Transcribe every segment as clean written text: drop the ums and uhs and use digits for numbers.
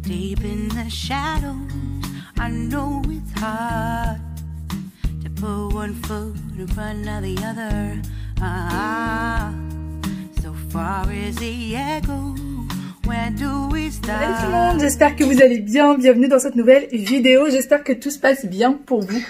deep in the shadows. I know it's hard to put one foot in front of the other. So far as the echo, where do we start? Salut tout le monde, j'espère que vous allez bien. Bienvenue dans cette nouvelle vidéo. J'espère que tout se passe bien pour vous.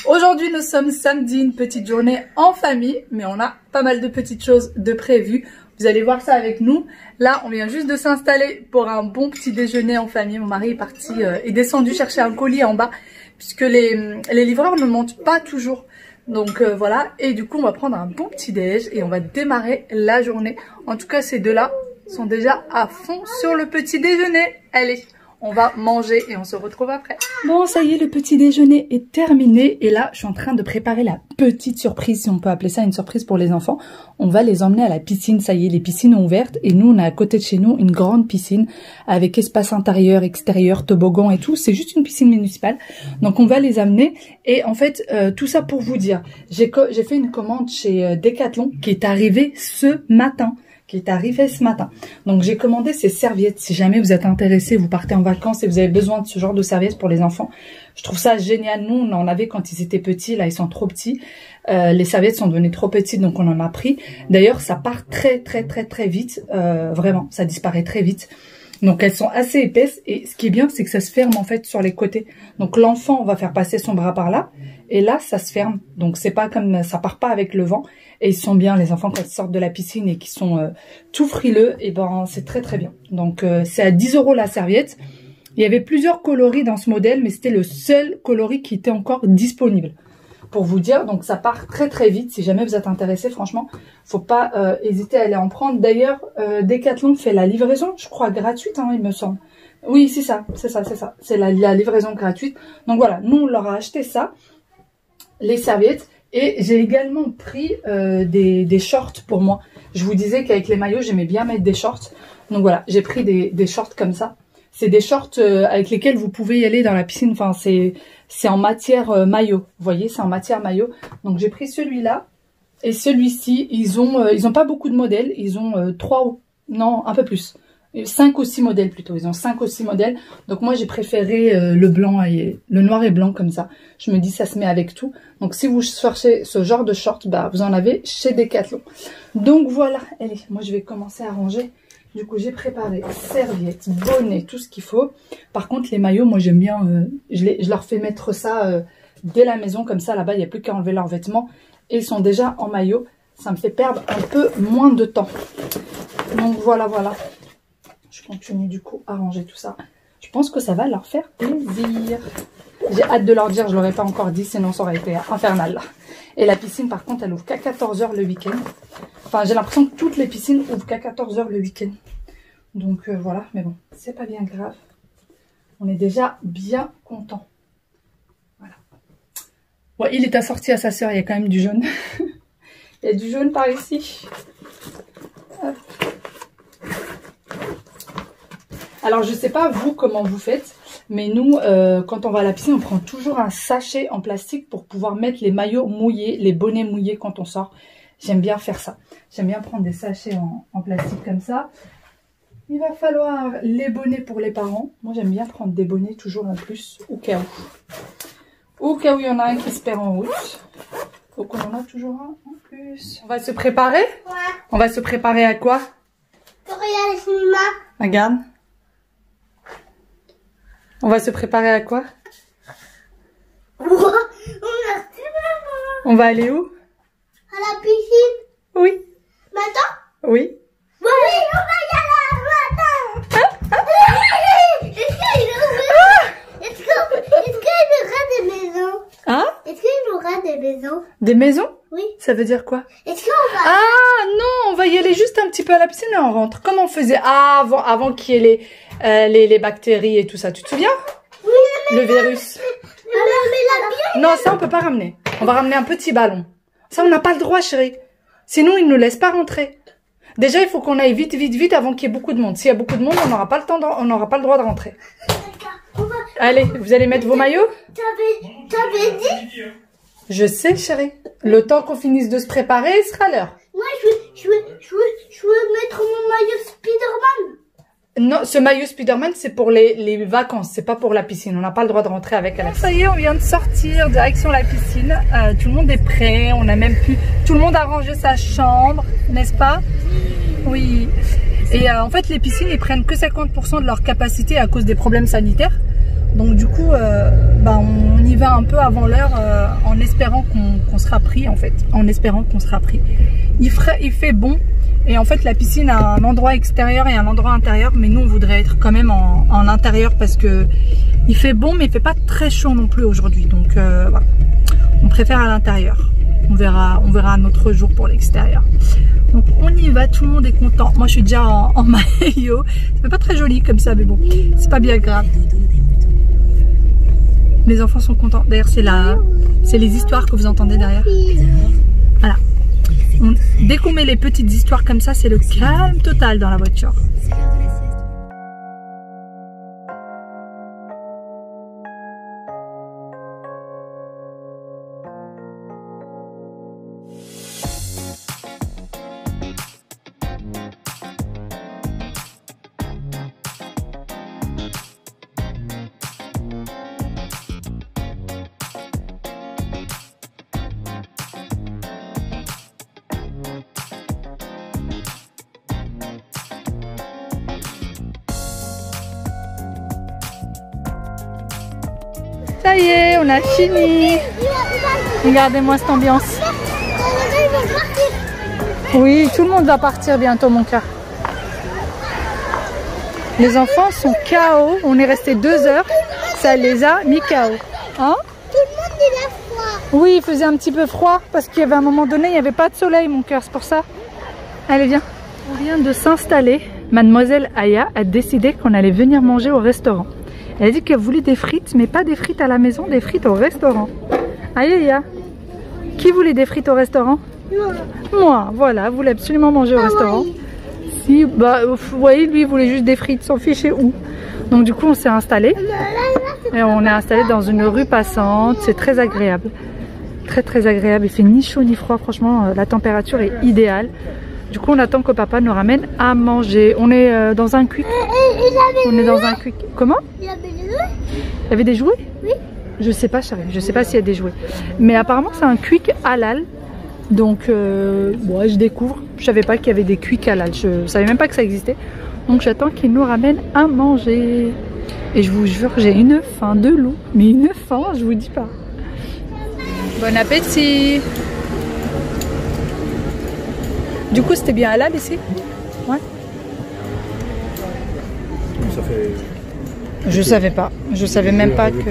Aujourd'hui, nous sommes samedi, une petite journée en famille, mais on a pas mal de petites choses de prévues. Vous allez voir ça avec nous. Là, on vient juste de s'installer pour un bon petit déjeuner en famille. Mon mari est parti, est descendu chercher un colis en bas, puisque les livreurs ne montent pas toujours. Donc voilà, et du coup, on va prendre un bon petit déj et on va démarrer la journée. En tout cas, ces deux-là sont déjà à fond sur le petit déjeuner. Allez, on va manger et on se retrouve après. Bon, ça y est, le petit déjeuner est terminé. Et là, je suis en train de préparer la petite surprise, si on peut appeler ça une surprise pour les enfants. On va les emmener à la piscine. Ça y est, les piscines ont ouvert. Et nous, on a à côté de chez nous une grande piscine avec espace intérieur, extérieur, toboggan et tout. C'est juste une piscine municipale. Donc, on va les amener. Et en fait, tout ça pour vous dire, j'ai fait une commande chez Decathlon qui est arrivée ce matin. Donc j'ai commandé ces serviettes. Si jamais vous êtes intéressé, vous partez en vacances et vous avez besoin de ce genre de serviettes pour les enfants, je trouve ça génial. Nous, on en avait quand ils étaient petits. Là, ils sont trop petits. Les serviettes sont devenues trop petites, donc on en a pris. D'ailleurs, ça part très vite. Vraiment, ça disparaît très vite. Donc elles sont assez épaisses et ce qui est bien, c'est que ça se ferme en fait sur les côtés. Donc l'enfant va faire passer son bras par là et là ça se ferme. Donc c'est pas comme ça part pas avec le vent et ils sont bien les enfants quand ils sortent de la piscine et qui sont tout frileux, et ben c'est très bien. Donc c'est à 10 € la serviette. Il y avait plusieurs coloris dans ce modèle, mais c'était le seul coloris qui était encore disponible. Pour vous dire, donc ça part très vite. Si jamais vous êtes intéressé, franchement, faut pas hésiter à aller en prendre. D'ailleurs, Decathlon fait la livraison, je crois, gratuite, hein, il me semble. Oui, c'est ça. C'est la livraison gratuite. Donc voilà, nous, on leur a acheté ça, les serviettes. Et j'ai également pris des shorts pour moi. Je vous disais qu'avec les maillots, j'aimais bien mettre des shorts. Donc voilà, j'ai pris des shorts comme ça. C'est des shorts avec lesquels vous pouvez y aller dans la piscine. Enfin, c'est en matière maillot. Vous voyez, c'est en matière maillot. Donc, j'ai pris celui-là et celui-ci. Ils ont pas beaucoup de modèles. Ils ont non, un peu plus. 5 ou 6 modèles plutôt. Ils ont 5 ou 6 modèles. Donc, moi, j'ai préféré le blanc et le noir et blanc comme ça. Je me dis, ça se met avec tout. Donc, si vous cherchez ce genre de short, bah, vous en avez chez Decathlon. Donc, voilà. Allez, moi, je vais commencer à ranger. Du coup, j'ai préparé serviettes, bonnets, tout ce qu'il faut. Par contre, les maillots, moi, j'aime bien... je leur fais mettre ça dès la maison. Comme ça, là-bas, il n'y a plus qu'à enlever leurs vêtements. Et ils sont déjà en maillot. Ça me fait perdre un peu moins de temps. Donc, voilà. Je continue, du coup, à ranger tout ça. Je pense que ça va leur faire plaisir. J'ai hâte de leur dire. Je ne l'aurais pas encore dit, sinon ça aurait été infernal. Et la piscine, par contre, elle ouvre qu'à 14 h le week-end. Enfin, j'ai l'impression que toutes les piscines ouvrent qu'à 14 h le week-end. Donc, voilà. Mais bon, c'est pas bien grave. On est déjà bien content. Voilà. Ouais, il est assorti à sa sœur. Il y a quand même du jaune. Il y a du jaune par ici. Hop. Alors, je sais pas, vous, comment vous faites. Mais nous, quand on va à la piscine, on prend toujours un sachet en plastique pour pouvoir mettre les maillots mouillés, les bonnets mouillés quand on sort. J'aime bien faire ça. J'aime bien prendre des sachets en plastique comme ça. Il va falloir les bonnets pour les parents. Moi, j'aime bien prendre des bonnets toujours en plus, au cas où. Au cas où il y en a un qui se perd en route. Donc, on en a toujours un en plus. On va se préparer? Ouais. On va se préparer à quoi? Pour regarder le cinéma. Regarde. On va se préparer à quoi? On va aller où? À la piscine. Oui. Maintenant? Oui. Oui, on va y aller maintenant. Est-ce qu'il aura des maisons? Hein? Est-ce qu'il aura des maisons? Des maisons? Oui. Ça veut dire quoi? Est-ce qu'on va... Ah non, on va y aller juste un petit peu à la piscine et on rentre. Comme on faisait avant qu'il y ait les bactéries et tout ça. Tu te souviens? Oui, mais le virus. Mais Non, ça on peut pas ramener. On va ramener un petit ballon. Ça on n'a pas le droit, chérie. Sinon ils nous laissent pas rentrer. Déjà il faut qu'on aille vite avant qu'il y ait beaucoup de monde. S'il y a beaucoup de monde, on n'aura pas le temps, on n'aura pas le droit de rentrer. Allez, vous allez mettre vos maillots? T'avais dit? Je sais, chérie. Le temps qu'on finisse de se préparer, il sera l'heure. Moi, je veux mettre mon maillot Spider-Man. Non, ce maillot Spider-Man, c'est pour les vacances, c'est pas pour la piscine. On n'a pas le droit de rentrer avec à la piscine. Ça y est, on vient de sortir, direction la piscine. Tout le monde est prêt, on a même pu... Tout le monde a rangé sa chambre, n'est-ce pas? Oui. Et en fait, les piscines, ils prennent que 50% de leur capacité à cause des problèmes sanitaires. Donc du coup, on y va un peu avant l'heure en espérant qu'on sera pris, en fait. En espérant qu'on sera pris. Il fait bon. Et en fait, la piscine a un endroit extérieur et un endroit intérieur. Mais nous, on voudrait être quand même en intérieur parce que il fait bon, mais il fait pas très chaud non plus aujourd'hui. Donc, voilà. On préfère à l'intérieur. On verra un autre jour pour l'extérieur. Donc, on y va. Tout le monde est content. Moi, je suis déjà en maillot. Ça fait pas très joli comme ça, mais bon, c'est pas bien grave. Les enfants sont contents. D'ailleurs, c'est les histoires que vous entendez derrière. Voilà. Dès qu'on met les petites histoires comme ça, c'est le calme total dans la voiture. Ça y est, on a fini. Regardez-moi cette ambiance. Oui, tout le monde va partir bientôt, mon cœur. Les enfants sont KO. On est resté 2 heures. Ça les a mis KO. Hein? Tout le monde il a froid. Oui, il faisait un petit peu froid parce qu'il y avait un moment donné, il n'y avait pas de soleil, mon cœur. C'est pour ça. Allez, viens. On vient de s'installer. Mademoiselle Aya a décidé qu'on allait venir manger au restaurant. Elle a dit qu'elle voulait des frites, mais pas des frites à la maison, des frites au restaurant. Aïe, Aya. Qui voulait des frites au restaurant? Moi, voilà, voulait absolument manger au restaurant. Oui. Si, vous voyez, lui, il voulait juste des frites, s'en fichait où. Donc du coup, on s'est installé. Et on est installé dans une rue passante. C'est très agréable. Très, très agréable. Il fait ni chaud ni froid. Franchement, la température est idéale. Du coup, on attend que papa nous ramène à manger. On est dans un quick. On est dans un quick. Comment? Il avait des jouets? Il y avait des jouets? Oui. Je sais pas, chérie. Je sais pas s'il y a des jouets. Mais apparemment, c'est un quick halal. Donc, bon, je découvre. Je savais pas qu'il y avait des quicks halal. Je savais même pas que ça existait. Donc, j'attends qu'il nous ramène à manger. Et je vous jure, j'ai une faim de loup. Mais une faim, je vous dis pas. Bon appétit. Du coup, c'était bien halal ici? Ouais. Ça fait... Je savais pas. Je savais même pas que...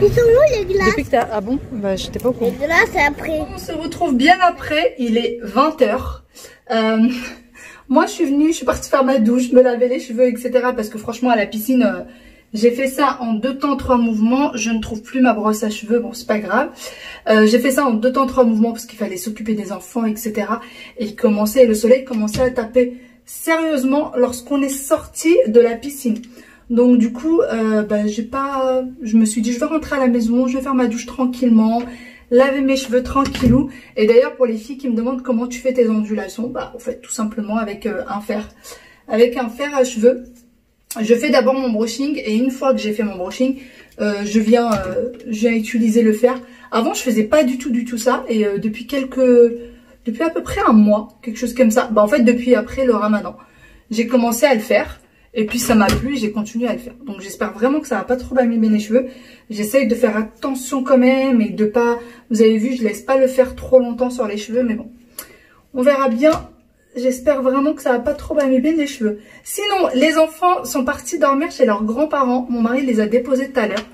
Ils sont où les glaces? Depuis que t'as... Ah bon? Bah, j'étais pas au courant. Les glaces c'est après. On se retrouve bien après. Il est 20 h. Moi, je suis partie faire ma douche, me laver les cheveux, etc. Parce que franchement, à la piscine, j'ai fait ça en 2 temps 3 mouvements. Je ne trouve plus ma brosse à cheveux. Bon, c'est pas grave. J'ai fait ça en 2 temps 3 mouvements parce qu'il fallait s'occuper des enfants, etc. Et le soleil commençait à taper sérieusement lorsqu'on est sorti de la piscine. Donc du coup, je me suis dit, je vais rentrer à la maison, je vais faire ma douche tranquillement, laver mes cheveux tranquillou. Et d'ailleurs, pour les filles qui me demandent comment tu fais tes ondulations, bah en fait tout simplement avec un fer. Avec un fer à cheveux. Je fais d'abord mon brushing et une fois que j'ai fait mon brushing, je viens utiliser le fer. Avant, je faisais pas du tout ça et depuis à peu près un mois, quelque chose comme ça. Bah en fait, depuis après le Ramadan, j'ai commencé à le faire et puis ça m'a plu, j'ai continué à le faire. Donc j'espère vraiment que ça va pas trop abîmer les cheveux. J'essaye de faire attention quand même et de pas, vous avez vu, je laisse pas le faire trop longtemps sur les cheveux, mais bon, on verra bien. J'espère vraiment que ça va pas trop abîmer les cheveux. Sinon, les enfants sont partis dormir chez leurs grands-parents. Mon mari les a déposés tout à l'heure.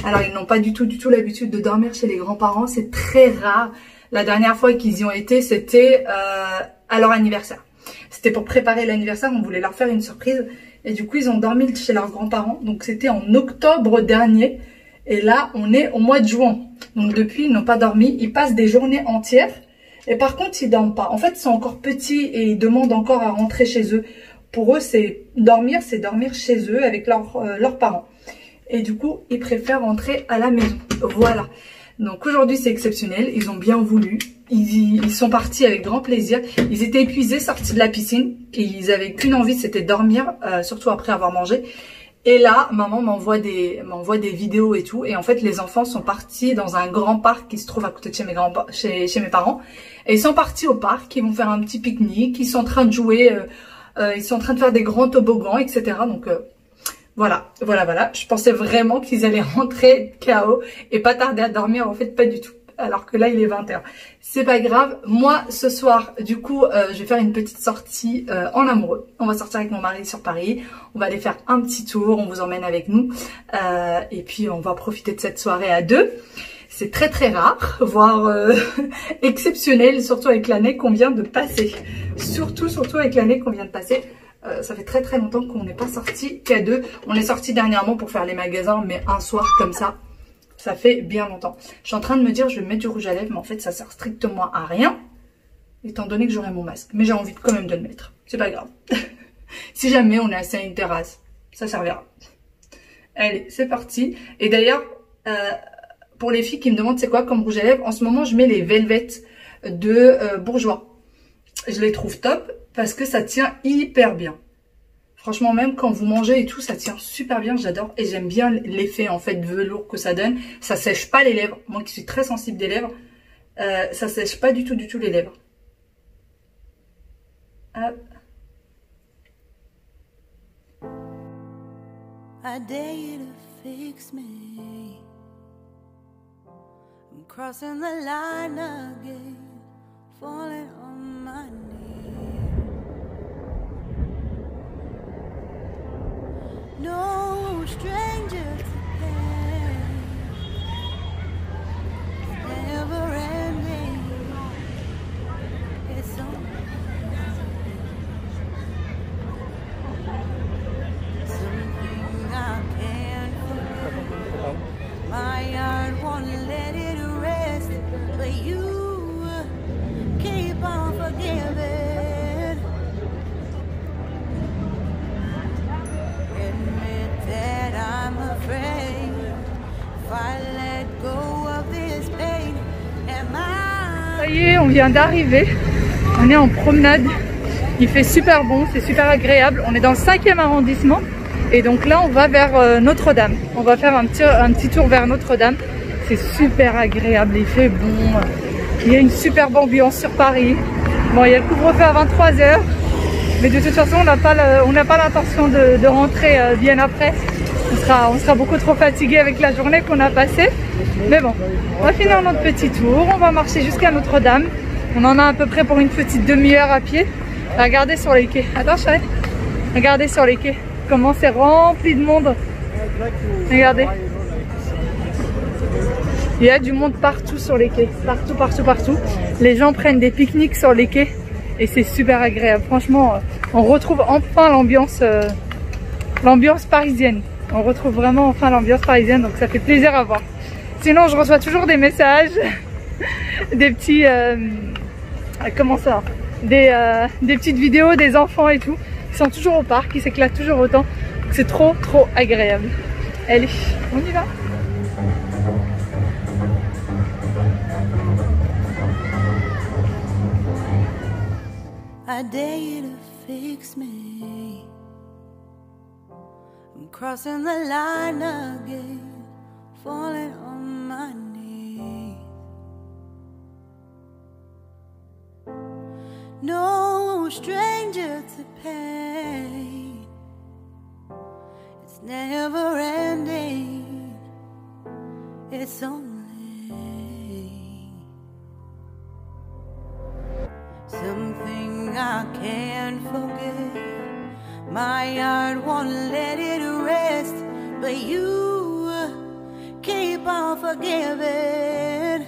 Alors, ils n'ont pas du tout l'habitude de dormir chez les grands-parents. C'est très rare. La dernière fois qu'ils y ont été, c'était à leur anniversaire. C'était pour préparer l'anniversaire. On voulait leur faire une surprise. Et du coup, ils ont dormi chez leurs grands-parents. Donc, c'était en octobre dernier. Et là, on est au mois de juin. Donc, depuis, ils n'ont pas dormi. Ils passent des journées entières. Et par contre, ils dorment pas. En fait, ils sont encore petits et ils demandent encore à rentrer chez eux. Pour eux, c'est dormir chez eux avec leurs parents. Et du coup, ils préfèrent rentrer à la maison. Voilà. Donc aujourd'hui, c'est exceptionnel. Ils ont bien voulu. ils sont partis avec grand plaisir. Ils étaient épuisés, sortis de la piscine. Et ils avaient qu'une envie, c'était dormir, surtout après avoir mangé. Et là, maman m'envoie des vidéos et tout. Et en fait, les enfants sont partis dans un grand parc qui se trouve à côté de chez mes parents. Et ils sont partis au parc, ils vont faire un petit pique-nique. Ils sont en train de jouer, ils sont en train de faire des grands toboggans, etc. Donc voilà. Je pensais vraiment qu'ils allaient rentrer KO et pas tarder à dormir. En fait, pas du tout. Alors que là, il est 20h. C'est pas grave. Moi, ce soir, du coup, je vais faire une petite sortie en amoureux. On va sortir avec mon mari sur Paris. On va aller faire un petit tour. On vous emmène avec nous. Et puis, on va profiter de cette soirée à deux. C'est très très rare, voire exceptionnel, surtout avec l'année qu'on vient de passer. Surtout avec l'année qu'on vient de passer. Ça fait très très longtemps qu'on n'est pas sorti qu'à deux. On est sorti dernièrement pour faire les magasins, mais un soir comme ça. Ça fait bien longtemps. Je suis en train de me dire, je vais me mettre du rouge à lèvres, mais en fait, ça sert strictement à rien, étant donné que j'aurai mon masque. Mais j'ai envie quand même de le mettre. C'est pas grave. Si jamais on est assis à une terrasse, ça servira. Allez, c'est parti. Et d'ailleurs, pour les filles qui me demandent c'est quoi comme rouge à lèvres, en ce moment, je mets les Velvet de Bourjois. Je les trouve top parce que ça tient hyper bien. Franchement, même quand vous mangez et tout, ça tient super bien, j'adore. Et j'aime bien l'effet en fait de velours que ça donne. Ça sèche pas les lèvres. Moi qui suis très sensible des lèvres, ça sèche pas du tout les lèvres. Hop. I dare you to fix me. I'm crossing the line again, falling on my knees. No stranger to pain, never ending. It's only something I can't forget. My heart won't let it rest, but you keep on forgiving. Ça y est, on vient d'arriver. On est en promenade. Il fait super bon, c'est super agréable. On est dans le 5e arrondissement. Et donc là, on va vers Notre-Dame. On va faire un petit tour vers Notre-Dame. C'est super agréable, il fait bon. Il y a une superbe ambiance sur Paris. Bon, il y a le couvre-feu à 23h. Mais de toute façon, on n'a pas l'intention de rentrer bien après. On sera beaucoup trop fatigué avec la journée qu'on a passée. Mais bon, on va finir notre petit tour. On va marcher jusqu'à Notre-Dame. On en a à peu près pour une petite demi-heure à pied. Regardez sur les quais. Attends, chérie. Regardez sur les quais. Comment c'est rempli de monde. Regardez. Il y a du monde partout sur les quais. Partout. Les gens prennent des pique-niques sur les quais. Et c'est super agréable. Franchement, on retrouve enfin l'ambiance parisienne. On retrouve vraiment enfin l'ambiance parisienne. Donc ça fait plaisir à voir. Sinon, je reçois toujours des messages. Des petits... comment ça ? Des petites vidéos des enfants et tout. Ils sont toujours au parc. Ils s'éclatent toujours autant. C'est trop agréable. Allez, on y va. I dare you to fix me. I'm crossing the line again, falling on my knees. No stranger to pain. It's never ending. It's only something I can't forget. My heart won't let it rest, but you keep on forgiving.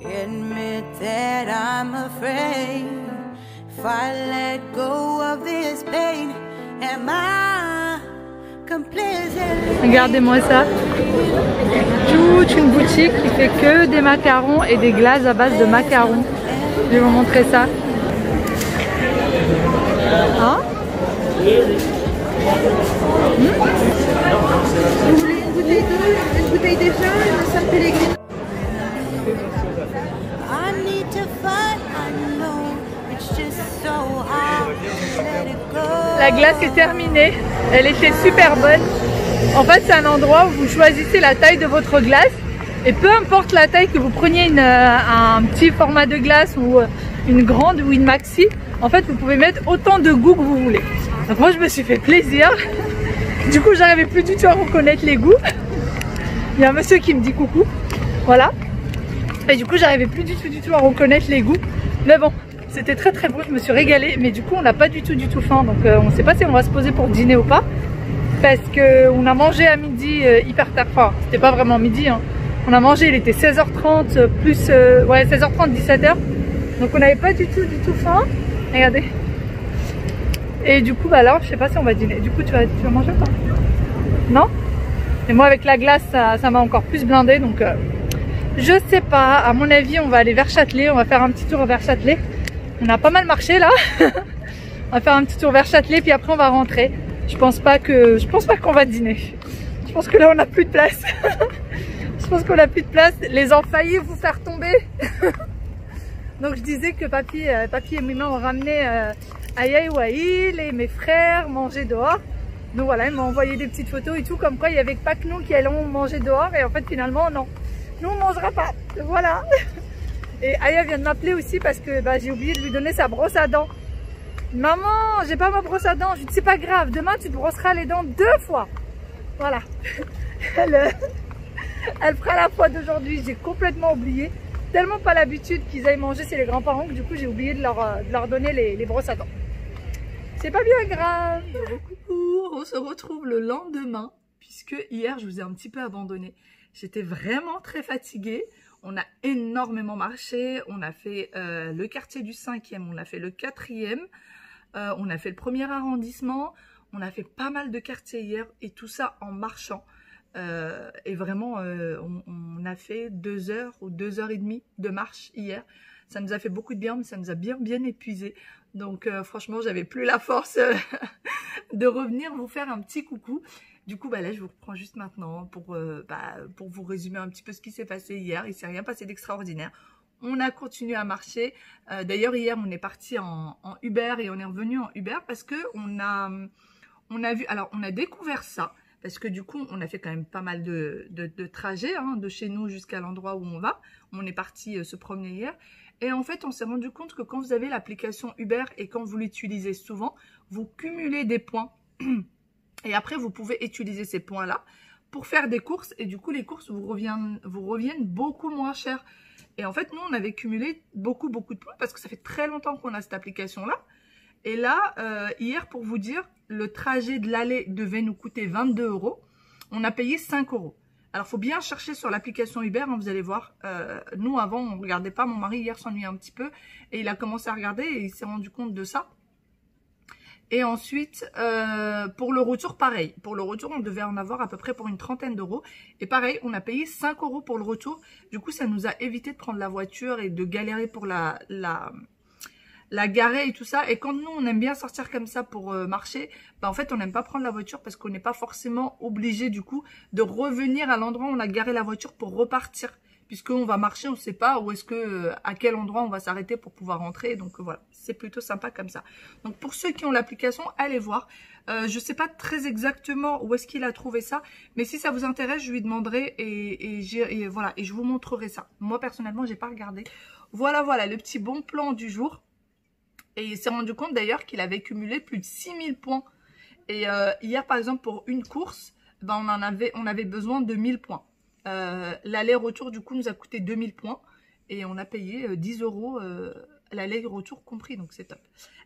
Admit that I'm afraid. If I let go of this pain, am I completely? Regardez-moi ça. Toute une boutique qui fait que des macarons et des glaces à base de macarons. Je vais vous montrer ça. Hein? Vous voulez une bouteille d'eau, une bouteille déjà, une San Pellegrino? La glace est terminée. Elle était super bonne. En fait, c'est un endroit où vous choisissez la taille de votre glace. Et peu importe la taille, que vous preniez un petit format de glace ou une grande ou une maxi, en fait, vous pouvez mettre autant de goûts que vous voulez. Donc moi, je me suis fait plaisir. Du coup, j'arrivais plus du tout à reconnaître les goûts. Il y a un monsieur qui me dit coucou. Voilà. Et du coup, j'arrivais plus du tout à reconnaître les goûts. Mais bon, c'était très très bon. Je me suis régalée. Mais du coup, on n'a pas du tout faim. Donc, on ne sait pas si on va se poser pour dîner ou pas. Parce qu'on a mangé à midi hyper tard. Enfin, c'était pas vraiment midi. Hein. On a mangé, il était 16h30 plus... ouais, 16h30, 17h. Donc, on n'avait pas du tout faim. Regardez. Et du coup, bah là, je sais pas si on va dîner. Du coup, tu vas manger ou pas? Non? Et moi, avec la glace, ça m'a encore plus blindé. Donc, je sais pas. À mon avis, on va aller vers Châtelet. On va faire un petit tour vers Châtelet. On a pas mal marché là. On va faire un petit tour vers Châtelet. Puis après, on va rentrer. Je pense pas qu'on va dîner. Je pense que là, on n'a plus de place. Je pense qu'on a plus de place. Les ont failli vous faire tomber. Donc, je disais que papy et maman ont ramené Aya ou Aïl et mes frères manger dehors. Donc voilà, ils m'ont envoyé des petites photos et tout, comme quoi il n'y avait pas que nous qui allons manger dehors. Et en fait, finalement, non. Nous, on ne mangera pas. Voilà. Et Aya vient de m'appeler aussi parce que j'ai oublié de lui donner sa brosse à dents. Maman, j'ai pas ma brosse à dents. Je lui dis, c'est pas grave. Demain, tu te brosseras les dents 2 fois. Voilà. Elle fera la fois d'aujourd'hui. J'ai complètement oublié. Tellement pas l'habitude qu'ils aillent manger chez les grands-parents que du coup, j'ai oublié de leur donner les brosses à dents. C'est pas bien grave. Coucou, on se retrouve le lendemain puisque hier je vous ai un petit peu abandonné. J'étais vraiment très fatiguée. On a énormément marché. On a fait le quartier du 5e, on a fait le 4e, on a fait le 1er arrondissement. On a fait pas mal de quartiers hier et tout ça en marchant. Et vraiment, on a fait 2 heures ou 2h30 de marche hier. Ça nous a fait beaucoup de bien, mais ça nous a bien épuisé. Donc franchement, j'avais plus la force de revenir vous faire un petit coucou. Du coup, là, je vous reprends juste maintenant pour vous résumer un petit peu ce qui s'est passé hier. Il ne s'est rien passé d'extraordinaire. On a continué à marcher. D'ailleurs, hier, on est parti en Uber et on est revenu en Uber parce que on a découvert ça. Parce que du coup, on a fait quand même pas mal de trajets de chez nous jusqu'à l'endroit où on va. On est parti se promener hier. Et en fait, on s'est rendu compte que quand vous avez l'application Uber et quand vous l'utilisez souvent, vous cumulez des points. Et après, vous pouvez utiliser ces points-là pour faire des courses. Et du coup, les courses vous reviennent beaucoup moins cher. Et en fait, nous, on avait cumulé beaucoup de points parce que ça fait très longtemps qu'on a cette application-là. Et là, hier, pour vous dire, le trajet de l'aller devait nous coûter 22 €. On a payé 5 €. Alors, il faut bien chercher sur l'application Uber, vous allez voir. Nous, avant, on ne regardait pas. Mon mari, hier, s'ennuyait un petit peu. Et il a commencé à regarder et il s'est rendu compte de ça. Et ensuite, pour le retour, pareil. Pour le retour, on devait en avoir à peu près pour une 30aine d'euros. Et pareil, on a payé 5 € pour le retour. Du coup, ça nous a évité de prendre la voiture et de galérer pour la garer et tout ça. Et quand nous, on aime bien sortir comme ça pour marcher, en fait, on n'aime pas prendre la voiture parce qu'on n'est pas forcément obligé du coup de revenir à l'endroit où on a garé la voiture pour repartir. Puisqu'on va marcher, on ne sait pas où est-ce que, à quel endroit on va s'arrêter pour pouvoir rentrer. Donc voilà, c'est plutôt sympa comme ça. Donc pour ceux qui ont l'application, allez voir. Je ne sais pas très exactement où est-ce qu'il a trouvé ça. Mais si ça vous intéresse, je lui demanderai et voilà, et je vous montrerai ça. Moi, personnellement, je n'ai pas regardé. Voilà, le petit bon plan du jour. Et il s'est rendu compte d'ailleurs qu'il avait cumulé plus de 6000 points. Et hier, par exemple, pour une course, on avait besoin de 1000 points. L'aller-retour, du coup, nous a coûté 2000 points. Et on a payé 10 € l'aller-retour compris. Donc, c'est top.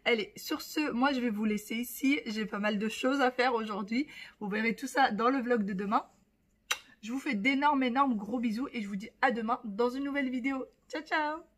Allez, sur ce, moi, je vais vous laisser ici. J'ai pas mal de choses à faire aujourd'hui. Vous verrez tout ça dans le vlog de demain. Je vous fais d'énormes gros bisous. Et je vous dis à demain dans une nouvelle vidéo. Ciao, ciao!